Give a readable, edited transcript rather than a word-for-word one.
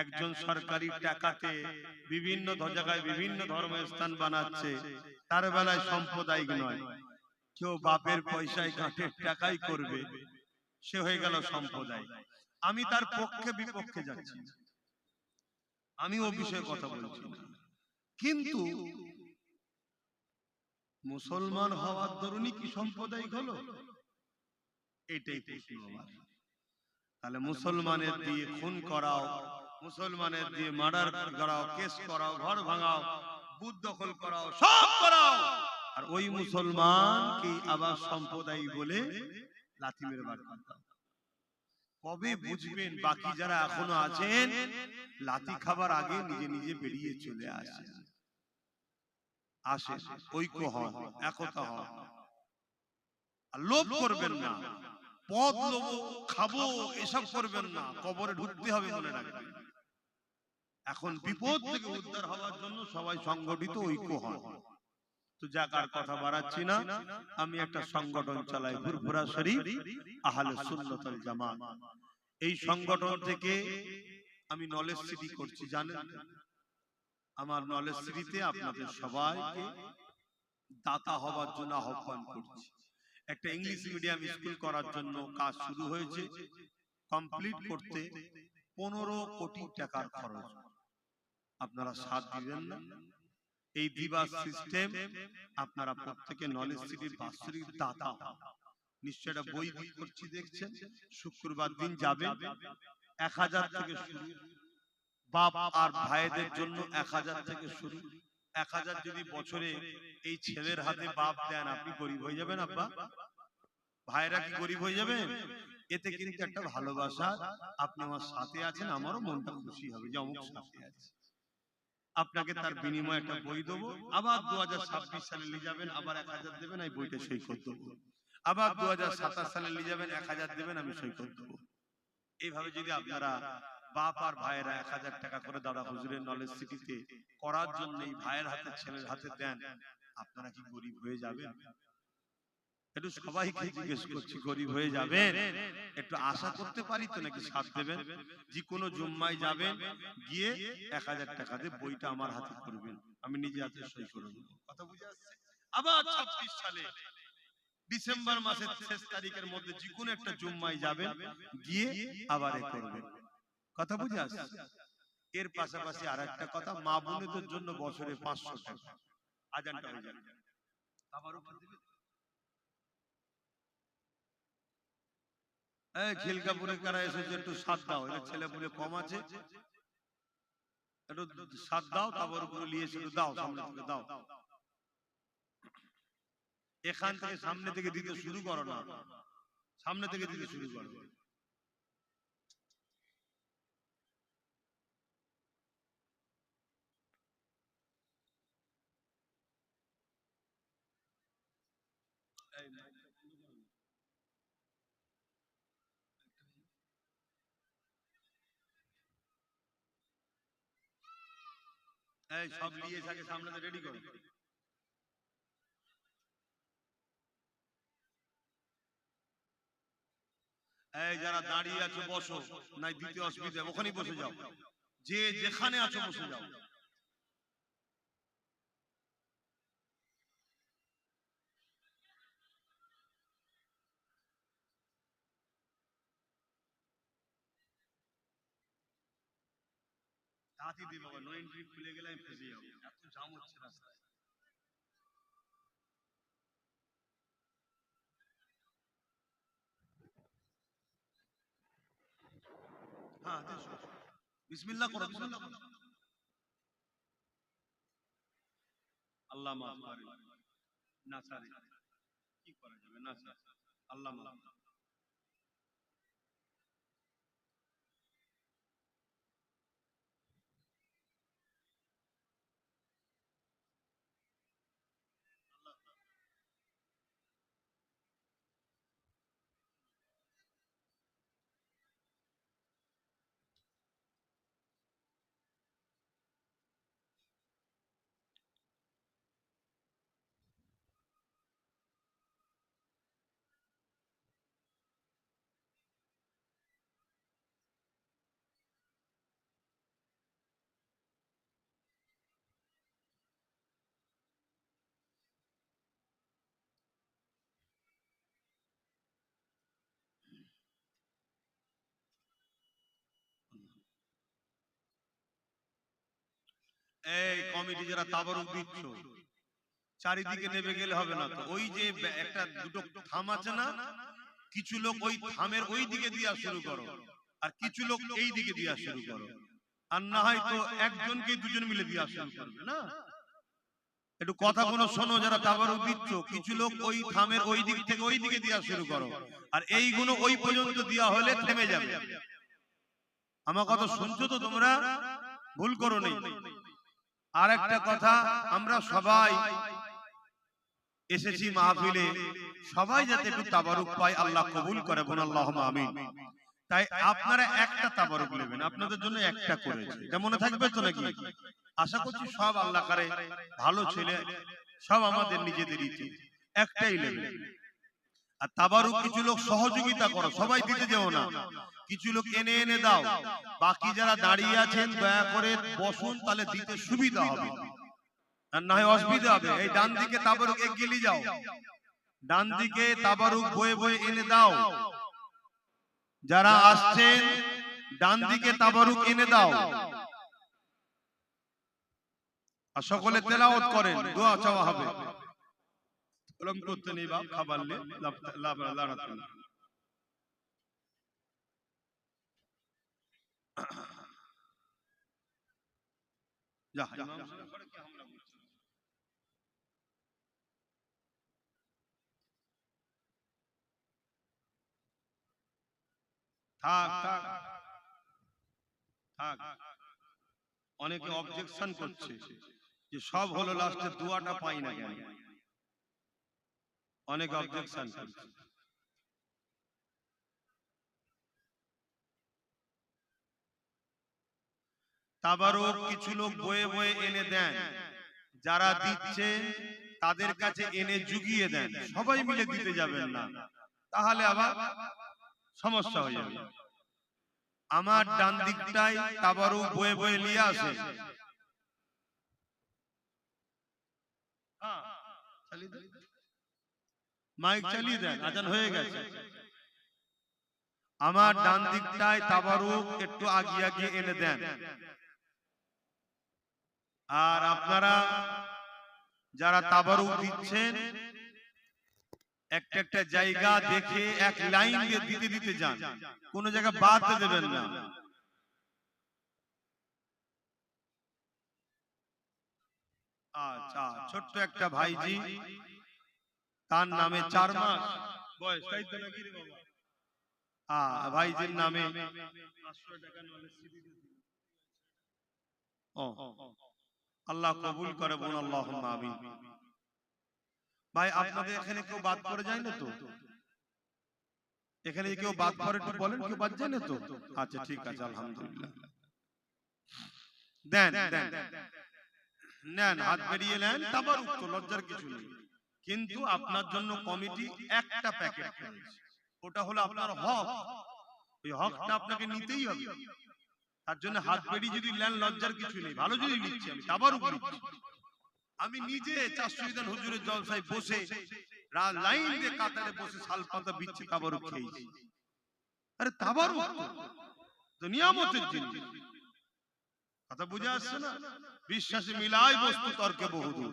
একজন সরকারি টাকাতে বিভিন্ন জায়গায় বিভিন্ন ধর্মস্থান বানাচ্ছে, তার বেলায় সাম্প্রদায়িক নয়। কেউ বাপের পয়সায় গাঁটের টাকাই করবে, সে হয়ে গেল সম্প্রদায়। আমি তার পক্ষে বিপক্ষে যাচ্ছি, আমি ও বিষয়ে কথা বলছি না। কিন্তু মুসলমান হওয়ার দরুনই কি সাম্প্রদায়িক হলো? এটাই প্রশ্ন আমার। তাহলে মুসলমানের দিয়ে খুন করাও, মুসলমানের দিয়ে মার্ডার করাও, কেস করাও, ঘর ভাঙাও, বুথ দখল করাও, সব করাও, আর ওই মুসলমানকে আবার সম্প্রদায়ী বলে লাথি মেরে বার করতাম। কবে বুঝবেন বাকি যারা এখনো আছেন লাথি খাবার আগে নিজে নিজে বেরিয়ে চলে আসেন, আসেন, ঐক্য হন, একতা হন, আর লোভ করবেন না, পদ লোভ, খাবো, এসব করবেন না, কবরে ঢুকতে হবে মনে রাখবেন। এখন বিপদ থেকে উদ্ধার হওয়ার জন্য সবাই সংগঠিত ঐক্য হন। তো যাক, আর কথা বাড়াচ্ছি না, আমি একটা সংগঠন চালাই, ফুরফুরা শরীফ আহলে সুন্নাত ওয়াল জামাত। এই সংগঠন থেকে আমি নলেজ সিটি করছি, জানেন? আমার নলেজ সিটিতে আপনাদের সবাইকে দাতা হওয়ার জন্য আহ্বান করছি। একটা ইংলিশ মিডিয়াম স্কুল করার জন্য কাজ শুরু হয়েছে, কমপ্লিট করতে 15 কোটি টাকার খরচ। আপনারা সাথ দিবেন না? এই দিবার সিস্টেম আপনারা প্রত্যেকে নলেজ সিটির বাৎসরিক দাতা, নিশ্চয় একটা বই করছি দেখছেন, শুক্রবার দিন যাবে, 1000 থেকে শুরু, বাপ আর ভাইদের জন্য 1000 থেকে শুরু। 1000 যদি বছরে এই ছেলের হাতে বাপ দেন, আপনি গরিব হয়ে যাবেন আব্বা? ভাইরা কি গরিব হয়ে যাবেন? এতে কিন্তু একটা ভালোবাসা, আপনি আমার সাথে আছেন, আমারও মনটা খুশি হবে যে অমুক সাথে আছে। আপনাকে তার বিনিময়ে একটা বই দেবো, আবার 2026 সালে নিয়ে যাবেন, আবার 1000 দেবেন, এই বইটা সই করে দেবো। আবার 2027 সালে নিয়ে যাবেন, 1000 দেবেন, আমি সই করে দেবো। এইভাবে যদি আপনারা বাপ আর ভাইয়েরা 1000 টাকা করে দাদা হুজুরের নলেজ সিটিতে করার জন্য এই ভাইয়ের হাতে ছেলের হাতে দেন, আপনারা কি গরিব হয়ে যাবেন? একটু সবাইকে জিজ্ঞেস করছি, গরিব হয়ে যাবেন? একটু আশা করতে পারি তো নাকি সাথ দেবেন? যে কোনো জুম্মায় যাবেন, গিয়ে 1000 টাকা দিয়ে বইটা আমার হাতে করবেন, আমি নিজে হাতে সই করে দেবো। কথা বুঝে আসছে? আবার 26 সালে ডিসেম্বর মাসের শেষ তারিখের মধ্যে যে কোনো একটা জুম্মায় যাবেন, গিয়ে আবার এ করবেন। কথা বুঝে আসছে? এর পাশাপাশি আর একটা কথা, মা বোনদের জন্য বছরে 500 টাকা আজানটা হয়ে যাবে, আবারও দিবেন। এই খিলকাপুরে কারা এসেছে, একটু সাথ দাও, এর ছেলে পুলে কম আছে, একটু সাথ দাও, তারপর উপরে নিয়ে এসে দাও, সামনে থেকে দাও, এখান থেকে সামনে থেকে দিতে শুরু করো না, সামনে থেকে দিতে শুরু করো। এই সব নিয়ে থাকে, সামনে রেডি করো। এই যারা দাঁড়িয়ে আছো বসো, নাই দিতে অসুবিধা, ওখানেই বসে যাও, যে যেখানে আছো বসে যাও। তাড়াতাড়ি দিই বাবা, নো এন্ট্রি খুলে গেলে আমি ফেসে যাবো, এত জাম হচ্ছে রাস্তায়। হ্যাঁ বিসমিল্লাহ করো, বিসমিল্লাহ করো। আল্লাহ মাফ করে না সারে, কি করা যাবে না স্যার, আল্লাহ মাফ। এই কমিটি যারা তাবারুক দিচ্ছ, চারিদিকে নেমে গেলে হবে না তো। ওই যে একটা দুটো থাম আছে না, কিছু লোক ওই থামের ওই দিকে দিয়া শুরু করো, আর কিছু লোক এই দিকে দিয়া শুরু করো, আর না হয় তো একজনকে দুজন মিলে দিয়া শুরু করবে না। একটু কথা কোনো শোনো, যারা তাবারুক দিচ্ছ, কিছু লোক ওই থামের ওই দিক থেকে ওই দিকে দিয়া শুরু করো, আর এইগুলো ওই পর্যন্ত দিয়া হলে থেমে যাবে। আমার কথা শুনছো তো তোমরা? ভুল করো নি। আর একটা কথা, আমরা সবাই এসেছি মাহফিলে, সবাই যাতে একটু তাবারুক পায়, আল্লাহ কবুল করে, বলুন আল্লাহুম্মা আমিন। তাই আপনারা একটা তাবারুক নেবেন, আপনাদের জন্য একটা করেছে, এটা মনে থাকবে তো নাকি? আশা করছি সব আল্লাহ করে ভালো ছেলে, সব আমাদের নিজেদেরই, একটাই নেবেন। আর তাবারুক কিছু লোক সহযোগিতা করো, সবাই দিতে যেও না, কিছু লোক এনে এনে দাও। বাকি যারা দাঁড়িয়ে আছেন দয়া করে বসুন, তাহলে দিতে সুবিধা হবে, আর না হয় অসুবিধা হবে। এই ডান দিকে তাবারুক এগিয়ে যাও, ডান দিকে তাবারুক বয়ে বয়ে এনে দাও। যারা আসছেন ডান দিকে তাবারুক এনে দাও, আর সকলে তেলাওয়াত করেন, দোয়া চাওয়া হবে। কলম করতে নেই বাপ, খাবার লে লাভ লাড়াতে না। যা ইমাম সাহেব করে কি হামলা করছে? থাক থাক থাক। অনেকে অবজেকশন করছে যে সব হলো, লাস্টে দোয়াটা পাই না কেন? অনেক অবজেকশন করছে। তাবারুক কিছু লোক বয়ে বয়ে এনে দেন, যারা দিচ্ছে তাদের কাছে এনে জুগিয়ে দেন, সবাই মিলে দিতে যাবেন না, তাহলে আবার সমস্যা হয়ে যাবে। আমার ডান দিকটায় তাবারুক বয়ে বয়ে নিয়ে আসে, মাইক চালিয়ে দেন, আজান হয়ে গেছে। আমার ডান দিকটায় তাবারুক একটু আগিয়ে আগিয়ে এনে দেন, আর আপনারা যারা তাবারুক দিচ্ছেন একটা একটা জায়গা দেখে এক লাইন দিয়ে দিতে দিতে যান, কোন জায়গা বাদ দেবেন না। আচ্ছা, ছোট্ট একটা ভাইজি, তার নামে 4 মাস বয়স, তাই তো নাকি রে বাবা? ভাইজির নামে 500 টাকা নলে সিডি দিয়ে দিন। ও আল্লাহ কবুল করে, বলুন আল্লাহুম্মা আমিন। ভাই আপনাদের এখানে কেউ বাদ পড়ে যায় না তো? এখানে কেউ বাদ পড়ে একটু বলেন, কেউ বাদ যায় না তো? আচ্ছা ঠিক আছে, আলহামদুলিল্লাহ। দেন দেন নেন, হাত বেরিয়ে নেন, তাবারুক তো লজ্জার কিছু নেই, কিন্তু আপনার জন্য কমিটি একটা প্যাকেট করেছে, ওটা হলো আপনার হক, ওই হকটা আপনাকে নিতেই হবে। তার জন্য হাত বেরিয়ে যদি নেন লজ্জার কিছু নেই, ভালো যদি নিচ্ছি, আমি তাবারুক নিচ্ছি। আমি নিজে 400 ঈদান হুজুরের জলসায় বসে লাইন দিয়ে কাতারে বসে শালপাতা বিচ্ছে তাবারুক খেয়েছি। আরে তাবারুক তো নিয়ামতের জিনিস, কথা বুঝে আসছে না? বিশ্বাসে মিলাই বস্তু তর্কে বহুদূর।